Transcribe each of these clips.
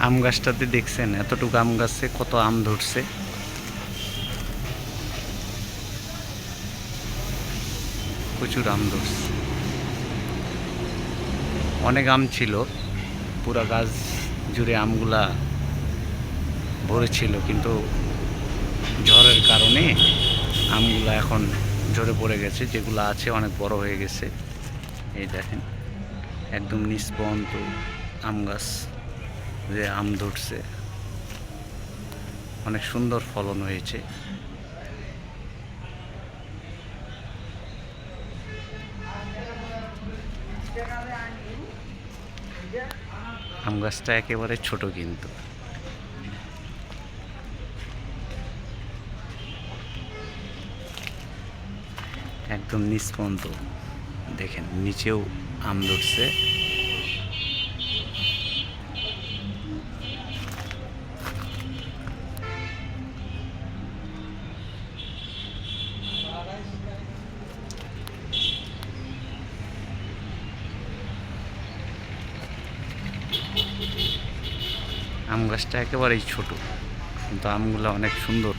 আম গাছটাতে দেখছেন এতটুকু আম গাছে কত আম ধরছে। প্রচুর আম ধরছে, অনেক আম ছিল, পুরা গাছ জুড়ে আমগুলা ভরেছিল, কিন্তু ঝড়ের কারণে আমগুলা এখন ঝরে পড়ে গেছে। যেগুলো আছে অনেক বড় হয়ে গেছে। এই দেখেন একদম নিচ পর্যন্ত আম গাছ, যে আম ধরছে, অনেক সুন্দর ফলন হয়েছে। আম গাছটা একেবারে ছোট, কিন্তু একদম নিচ পর্যন্ত দেখেন, নিচেও আম ধরছে। আম গাছটা একেবারেই ছোট, কিন্তু আমগুলো অনেক সুন্দর।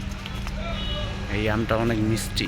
এই আমটা অনেক মিষ্টি।